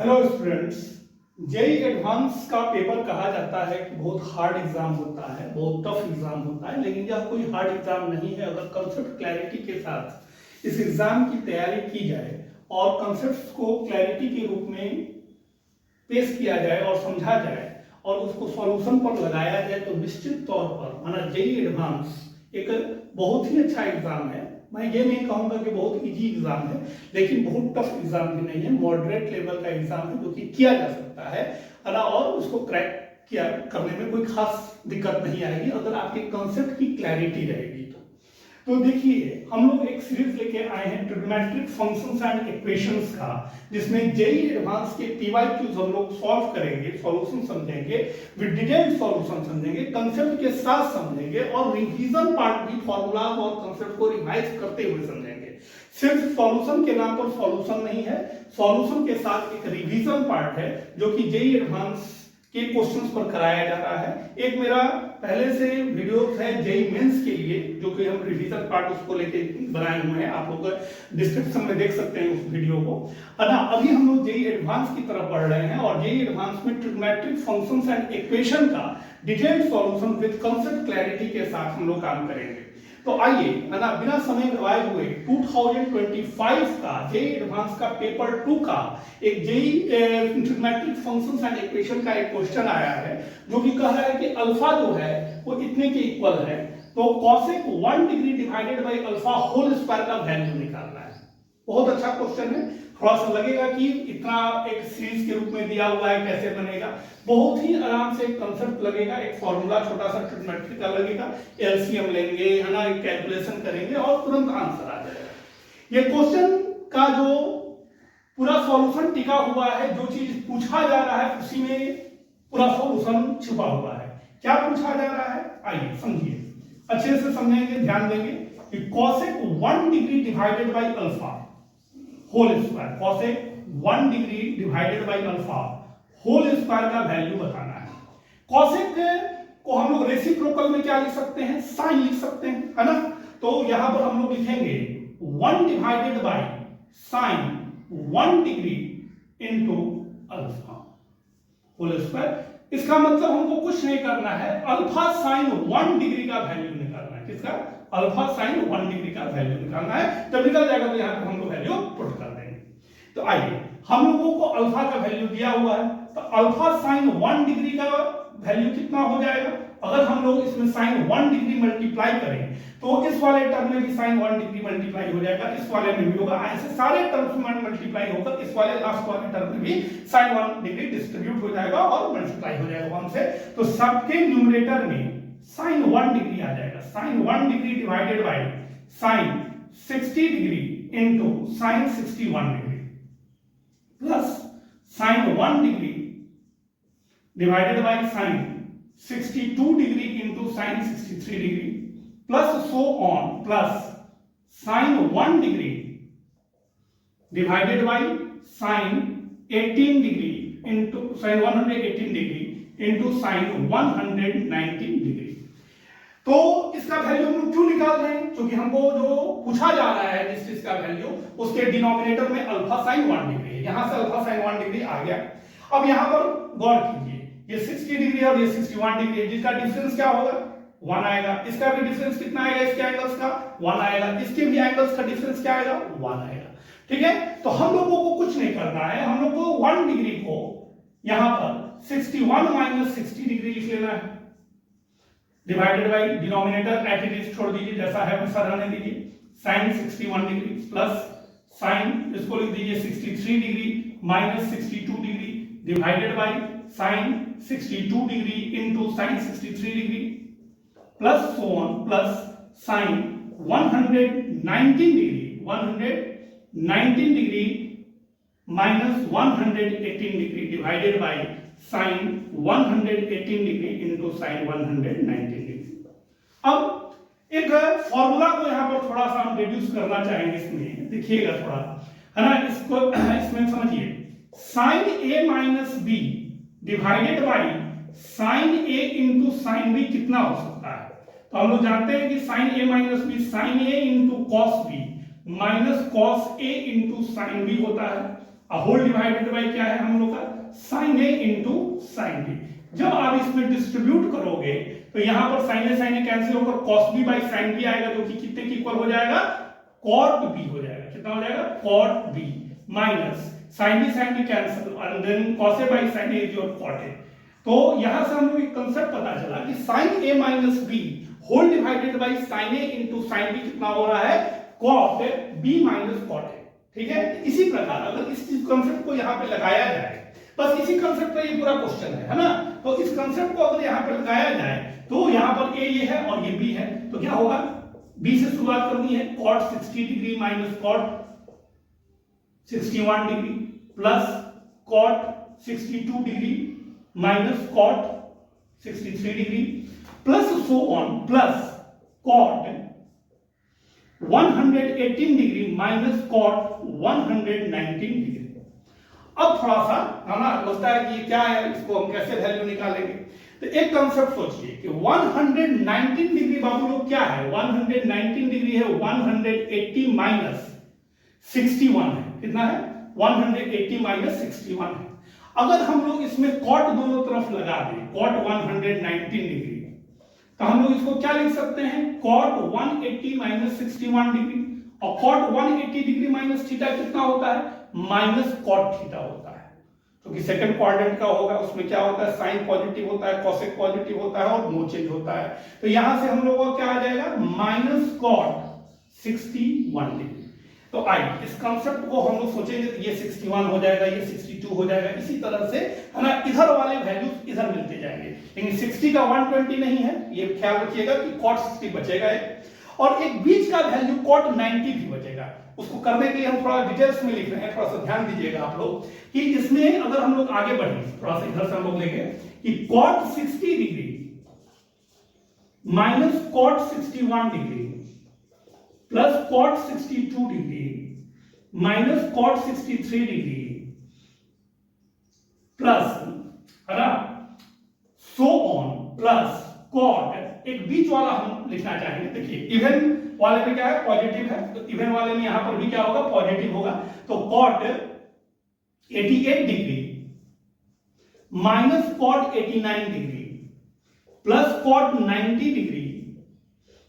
Hello students, JEE advance का paper कहा जाता है कि बहुत हार्ड एग्जाम होता है, बहुत टफ एग्जाम होता है, लेकिन यह कोई हार्ड एग्जाम नहीं है। अगर कंसेप्ट क्लैरिटी के साथ इस एग्जाम की तैयारी की जाए और कंसेप्ट्स को क्लैरिटी के रूप में पेश किया जाए और समझा जाए और उसको सॉल्यूशन पर लगाया जाए तो निश्चित तौर पर माना जेई एडवांस एक बहुत ही अच्छा एग्जाम है। मैं ये नहीं कहूंगा कि बहुत इजी एग्जाम है, लेकिन बहुत टफ एग्जाम भी नहीं है, मॉडरेट लेवल का एग्जाम है जो कि किया जा सकता है ना, और उसको क्रैक किया करने में कोई खास दिक्कत नहीं आएगी अगर आपके कंसेप्ट की क्लैरिटी रहेगी। तो देखिए, हम लोग एक सीरीज लेके आए हैं ट्रिग्नोमेट्रिक फंक्शंस एंड इक्वेशंस का, जिसमें जेई एडवांस के पीवाईक्यूज हम लोग सॉल्व करेंगे, सॉल्यूशन समझेंगे, विद डिटेल्ड सॉल्यूशन समझेंगे, कंसेप्ट के साथ समझेंगे और रिवीजन पार्ट भी फॉर्मूला और कंसेप्ट को रिवाइज करते हुए समझेंगे। सिर्फ सॉल्यूशन के नाम पर सॉल्यूशन नहीं है, सॉल्यूशन के साथ एक रिवीजन पार्ट है जो कि जेई एडवांस के क्वेश्चंस पर कराया जा रहा है। एक मेरा पहले से वीडियोस है जेई मेंस के लिए जो कि हम रिवीजन पार्ट उसको लेके बनाए हुए हैं, आप लोग डिस्क्रिप्शन में देख सकते हैं उस वीडियो को, है ना। अभी हम लोग जेई एडवांस की तरफ बढ़ रहे हैं और जेई एडवांस में ट्रिग्नोमेट्रिक फंक्शंस एंड इक्वेशन का detailed solution with concept clarity के साथ हम लोग काम करेंगे। तो आइए, है ना, बिना समय गवाए हुए 2025 का जेई एडवांस का पेपर 2 का एक JEE trigonometric functions and equation का एक क्वेश्चन आया है जो कि कह रहा है कि अल्फा जो है वो इतने के इक्वल है, तो cosec 1 degree divided by alpha whole square का वैल्यू निकालना है। बहुत अच्छा क्वेश्चन है। थोड़ा सा लगेगा कि इतना एक सीरीज के रूप में दिया हुआ है, कैसे बनेगा। बहुत ही आराम से कंसेप्ट लगेगा, एक फॉर्मूला छोटा सा ट्रिग्नोमेट्री का लगेगा, एलसीएम लेंगे, है ना, एक कैलकुलेशन करेंगे और तुरंत आंसर आ जाएगा। ये क्वेश्चन का जो पूरा सॉल्यूशन टिका हुआ है, जो चीज पूछा जा रहा है उसी में पूरा सॉल्यूशन छुपा हुआ है। क्या पूछा जा रहा है, आइए समझिए, अच्छे से समझेंगे, ध्यान देंगे कि cosec 1 degree divided by alpha whole square, cosec 1 degree divided by alpha whole square का वैल्यू बताना है। कॉसेक को हम लोग रेसिप्रोकल में क्या लिख सकते हैं, साइन लिख सकते हैं, है ना। तो यहां पर हम लोग लिखेंगे 1 divided by sine 1 degree into alpha whole square. इसका मतलब हमको कुछ नहीं करना है, अल्फा साइन 1 डिग्री का वैल्यू निकालना है। किसका, अल्फा साइन 1 डिग्री का वैल्यू निकालना है। जब निकल जाएगा तो यहां पे हम लोग वैल्यू पुट कर देंगे। तो आइए, हम लोगों को अल्फा का वैल्यू दिया हुआ है, तो अल्फा साइन 1 डिग्री का वैल्यू कितना हो जाएगा। अगर हम लोग इसमें साइन 1 डिग्री मल्टीप्लाई करें तो इस वाले टर्म में भी साइन 1 डिग्री मल्टीप्लाई हो जाएगा, इस वाले में भी होगा, ऐसे सारे टर्म्स में मल्टीप्लाई होकर इस वाले लास्ट वाले टर्म में भी साइन 1 डिग्री डिस्ट्रीब्यूट हो जाएगा और मल्टीप्लाई हो जाएगा 1 से। तो सबके न्यूमरेटर में साइन 1 डिग्री आ जाएगा। Sine 1 degree divided by sine 60 degree into sine 61 degree plus sine 1 degree divided by sine 62 degree into sine 63 degree plus so on plus sine 1 degree divided by sine 18 degree into sine 118 degree into sine 119 degree. तो इसका value हम लोग क्यों निकाल रहे हैं, क्योंकि हमको जो पूछा जा रहा है जिस चीज का वैल्यू, उसके डिनोमिनेटर में अल्फा साइन 1 डिग्री है, यहां से अल्फा साइन 1 डिग्री आ गया। अब यहां पर गौर कीजिए, ये 60 डिग्री और ये 61 डिग्री है, जिसका डिफरेंस क्या होगा, 1 आएगा। इसका भी डिफरेंस कितना आएगा, इसके एंगल्स का 1 आएगा, इसके भी एंगल्स का डिफरेंस क्या आएगा, 1 आएगा। ठीक है, तो हम लोगों को कुछ नहीं करना है, हम लोग को 1 डिग्री को यहां पर 61 माइनस 60 डिग्री लिख लेना है, divided by denominator at it is छोड़ दीजिए, जैसा है वैसा रहने दीजिए, साइन 61 डिग्री प्लस साइन इसको लिख दीजिए 63 degree minus 62 degree divided by sine 62 degree into sine 63 degree plus so on plus sign 119 degree minus 118 degree divided by sign 118 degree into sine 119 degree. अब एक फॉर्मूला को यहां पर थोड़ा सा हम रिड्यूस करना चाहेंगे, इसमें देखिएगा थोड़ा, है ना, इसको इसमें समझिए, sine A minus B divided by sine A into sine B कितना हो सकता है। तो हम लोग जानते हैं कि sine A minus b sine A into cos b minus cos a into sine b होता है। होल डिवाइडेड बाय क्या है, हम ए इंटू साइन बी। जब आप इसमें डिस्ट्रीब्यूट करोगे तो यहां पर साइन ए कैंसिल होकर cos B by sine B आएगा, जो कि कितने की इक्वल हो जाएगा, कॉट बी हो जाएगा। कितना हो जाएगा, cot B minus sine B cancel and then cos A by sine A is your cot A. तो यहां से हम लोग एक कंसेप्ट पता चला कि sine A minus B whole divided by sine A into sine B कितना हो रहा है, cot B minus cot A. ठीक है, इसी प्रकार अगर इस कंसेप्ट को यहां पे लगाया जाए, बस इसी कंसेप्ट पे ये पूरा क्वेश्चन है ना, तो इस कंसेप्ट को अगर यहां पे लगाया जाए तो यहां पर ए ये है और ये बी है, तो क्या होगा, बी से शुरुआत करनी है, cot 60 degree minus cot 61 degree plus cot 62 degree minus cot 63 degree plus so on plus cot 118 degree minus cot 119 degree. अब थोड़ा सा हमें लगता है कि ये क्या है, इसको हम कैसे वैल्यू निकालेंगे। तो एक कंसेप्ट सोचिए कि 119 डिग्री बाबू लोग क्या है, 119 डिग्री है 180 माइनस 61 है, कितना है, 180 माइनस 61 है। अगर हम लोग इसमें cot दोनों तरफ लगा दें, cot 119 डिग्री, तो हम लोग इसको क्या लिख सकते हैं, cot 180 माइनस 61 डिग्री, और cot 180 डिग्री माइनस थीटा कितना होता है, माइनस cot थीटा होता है, क्योंकि सेकंड क्वाड्रेंट का होगा, उसमें क्या होता है, साइन पॉजिटिव होता है, कोसेक पॉजिटिव होता है और नो चेंज होता है। तो यहां से हम लोगों को क्या आ जाएगा, माइनस cot 61 डिग्री। तो आइए इस कंसेप्ट को हम लोग सोचेंगे तो ये 61 हो जाएगा, ये 62 हो जाएगा, इसी तरह से है ना, इधर वाले वैल्यूज इधर मिलते जाएंगे, लेकिन 60 का 120 नहीं है, ये ख्याल रखिएगा कि cot 60 बचेगा और एक बीच का वैल्यू cot 90 भी बचेगा। उसको करने के लिए हम थोड़ा डिटेल्स में लिख रहे हैं, थोड़ा सा ध्यान दीजिएगा आप लोग कि इसमें अगर हम लोग आगे बढ़े, थोड़ा सा इधर से हम लोग लेंगे कि cot 60 degree minus cot 61 degree plus cot 62 degree minus cot 63 degree plus है ना सो ऑन प्लस cot, एक बीच वाला हम लिखना चाहेंगे। देखिए इवन वाले में क्या है, पॉजिटिव है, तो इवन वाले में यहां पर भी क्या होगा, पॉजिटिव होगा। तो cot 88 degree minus cot 89 degree plus cot 90 degree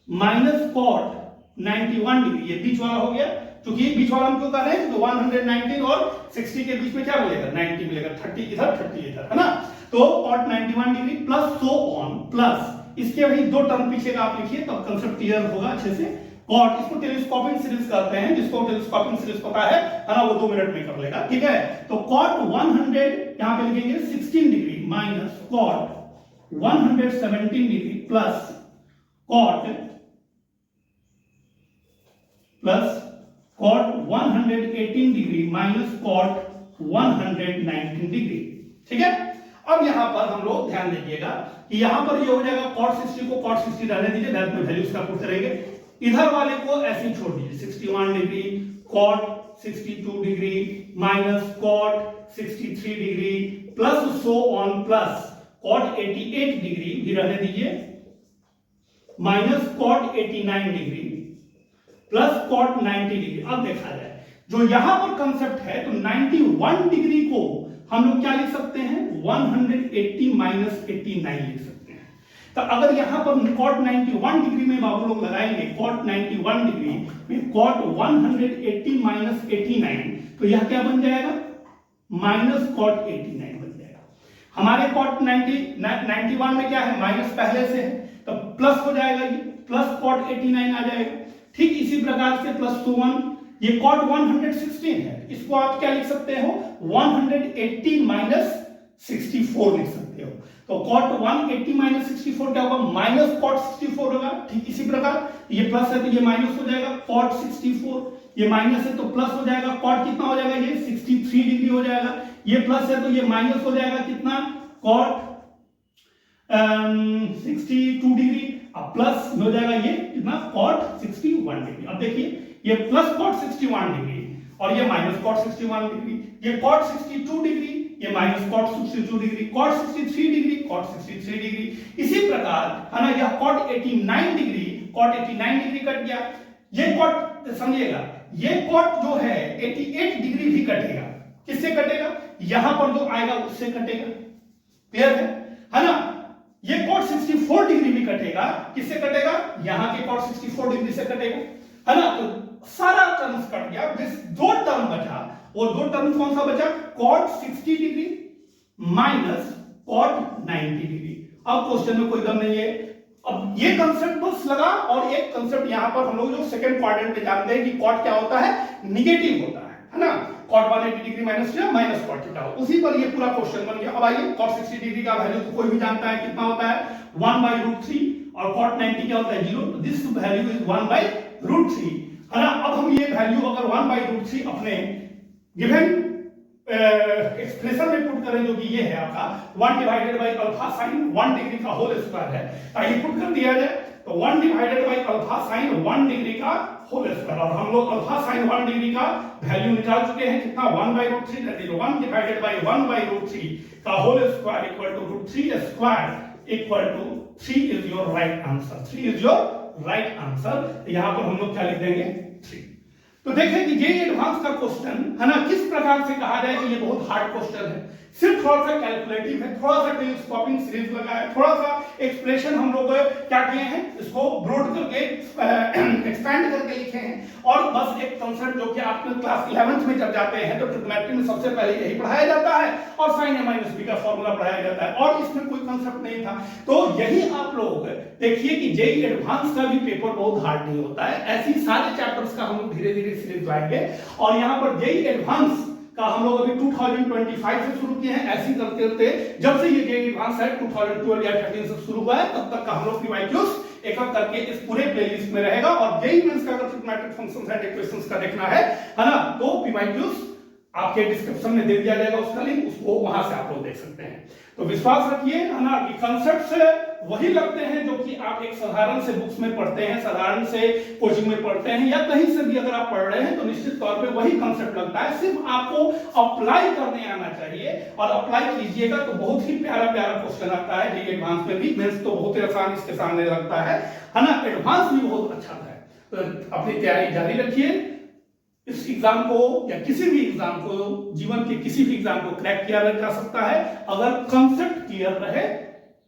minus cot 91 degree, ये बीच वाला हो गया। क्योंकि ये बीच वाला हम क्यों कर रहे हैं, तो 119 और 60 के बीच में क्या मिलेगा, 90 मिलेगा, 30 इधर 30 इधर, है ना। तो cot 91 degree plus so on plus इसके वही दो टर्म पीछे का आप लिखिए, तब कंसेप्ट क्लियर होगा अच्छे से। cot, इसको टेलीस्कोपिक सीरीज कहते हैं, जिसको टेलीस्कोपिक सीरीज पता है ना, वो 2 मिनट में कर लेगा, ठीक है। तो cot 100 यहां पे लिखेंगे 16 degree minus cot 117 degree plus cot 118 degree minus cot 119 degree, ठीक है। अब यहां पर हम लोग ध्यान दीजिएगा कि यहां पर ये हो जाएगा cot 60 को cot 60 रहने दीजिए, बाद में वैल्यूज का पुट करेंगे। इधर वाले को ऐसे ही छोड़ दीजिए, 61 degree cot 62 degree minus cot 63 degree plus so on plus cot 88 degree भी रहने दीजिए minus cot 89 degree plus cot 90 degree. अब देखा जाए जो यहां पर कंसेप्ट है, तो 91 डिग्री को हम लोग क्या लिख सकते हैं, 180 माइनस 89 लिख सकते हैं। तो अगर यहां पर cot 91 डिग्री में बाबू लोग लगाएंगे, cot 91 डिग्री में cot 180 माइनस 89, तो यह क्या बन जाएगा, माइनस cot 89 बन जाएगा। हमारे cot 91 में क्या है, माइनस पहले से है, तो प्लस हो जाएगा, ये प्लस cot 89 आ जाएगा। ठीक इसी प्रकार से प्लस 1, ये cot 116 है, इसको आप क्या लिख सकते हो, 180 माइनस 64 लिख सकते हो। तो cot 180 माइनस 64 क्या होगा, माइनस cot 64 होगा। ठीक इसी प्रकार ये प्लस है तो ये माइनस हो जाएगा, cot 64, ये माइनस है तो प्लस हो जाएगा, cot कितना हो जाएगा, ये 63 डिग्री हो जाएगा। ये प्लस है तो ये माइनस हो जाएगा, कितना, cot 62 डिग्री, अब प्लस हो जाएगा ये कितना, cot 61 डिग्री। अब देखिए ये प्लस cot 61 डिग्री और ये माइनस cot 61 डिग्री, ये cot 62 डिग्री, ये minus cot 62 degree, cot 63 degree, cot 63 degree. इसी प्रकार है ना, यह cot 89 degree, cot 89 degree cut गया। ये cot समझिएगा, ये cot जो है 88 डिग्री भी कटेगा। किससे कटेगा, यहां पर जो आएगा उससे कटेगा। क्लियर है ना? ये cot 64 डिग्री भी कटेगा, किससे कटेगा? यहां के cot 64 डिग्री से कटेगा, है ना? तो सारा टर्म्स कट गया, बस दो टर्म बचा, और दो टर्म कौन सा बचा? cot 60 degree minus cot 90 degree. अब क्वेश्चन में कोई दम नहीं है। अब ये कंसेप्ट बस लगा, और एक कंसेप्ट यहां पर हम लोग जो सेकंड क्वाड्रेंट में जानते हैं कि cot क्या होता है? निगेटिव होता है ना? cot 180 degree minus cot theta, उसी पर ये पूरा क्वेश्चन बन गया। अब आइए, cot 60 डिग्री का वैल्यू तो कोई भी जानता है कितना होता है? 1/√3, और cot 90 क्या होता है? 0। दिस वैल्यू इज 1/√3, है ना? अब हम ये वैल्यू अगर 1/√3 अपने गिवन एक्सप्रेशन में पुट करें, जो कि ये है आपका 1 divided by alpha sine 1 degree का होल स्क्वायर है, ताकि पुट कर दिया जाए तो 1 divided by alpha sine 1 degree का होल स्क्वायर, और हम लोग अल्फा साइन 1 डिग्री का वैल्यू निकाल चुके हैं कितना? 1/√3, दैट इज 1 डिवाइडेड बाई 1/√3 का whole square equal to √3 square equal to 3 is your right answer. 3 is your right answer. यहां पर हम लोग क्या लिख देंगे? 3। तो देखें कि ये एडवांस का क्वेश्चन है ना, किस प्रकार से कहा जाए कि ये बहुत हार्ड क्वेश्चन है। सिर्फ थोड़ा सा कैलकुलेटिव है, थोड़ा सा टेलीस्कोपिंग सीरीज लगा है, थोड़ा सा एक्सप्रेशन हम लोग क्या किए हैं, इसको ब्रॉड करके एक्सपैंड करके लिखे हैं, और बस एक कंसेप्ट जो कि आपने क्लास 11th में जब जाते हैं तो ट्रिग्नोमेट्री में सबसे पहले यही पढ़ाया जाता है, और साइन a माइनस b का फॉर्मूला पढ़ाया जाता है, और इसमें कोई कंसेप्ट नहीं था। तो यही आप लोग देखिए कि जेईई एडवांस का भी पेपर बहुत हार्ड नहीं होता है। ऐसी सारे चैप्टर्स का हम लोग धीरे धीरे सीरीज लाएंगे, और यहाँ पर जेईई एडवांस का हम लोग अभी 2025 से शुरू किए हैं। ऐसे करते करते जब से ये जेईई एडवांस है 2012 या 13 से शुरू हुआ है, तब तक का हम लोग पीवाईक्यूज एक एक करके इस पूरे प्लेलिस्ट में रहेगा। और जेईई मेंस का अगर ट्रिग्नोमेट्रिक फंक्शंस एंड इक्वेशंस का देखना है ना, तो पीवाईक्यूज आपके डिस्क्रिप्शन में दे दिया जाएगा उसका लिंक, उसको वहां से आप लोग देख सकते हैं। तो विश्वास रखिए है ना कि कंसेप्ट वही लगते हैं जो कि आप एक साधारण से बुक्स में पढ़ते हैं, साधारण से कोचिंग में पढ़ते हैं, या कहीं से भी अगर आप पढ़ रहे हैं तो निश्चित तौर पे वही कंसेप्ट लगता है। सिर्फ आपको अप्लाई करने आना चाहिए, और अप्लाई कीजिएगा तो बहुत ही प्यारा प्यारा क्वेश्चन आता है। जेईई एडवांस में भी, मेंस तो बहुत ही आसान इसके सामने लगता है ना, एडवांस भी बहुत अच्छा है। तो अपनी तैयारी जारी रखिए। इस एग्जाम को या किसी भी एग्जाम को, जीवन के किसी भी एग्जाम को क्रैक किया जा सकता है अगर कंसेप्ट क्लियर रहे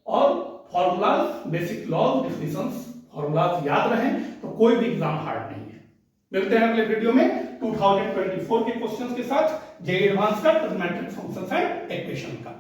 और formulas, basic laws, definitions, formulas याद रहें, तो कोई भी एग्जाम हार्ड नहीं है। मिलते हैं अगले वीडियो में 2024 के क्वेश्चंस के साथ जेईई एडवांस का ट्रिग्नोमेट्रिक फंक्शंस एंड इक्वेशन का।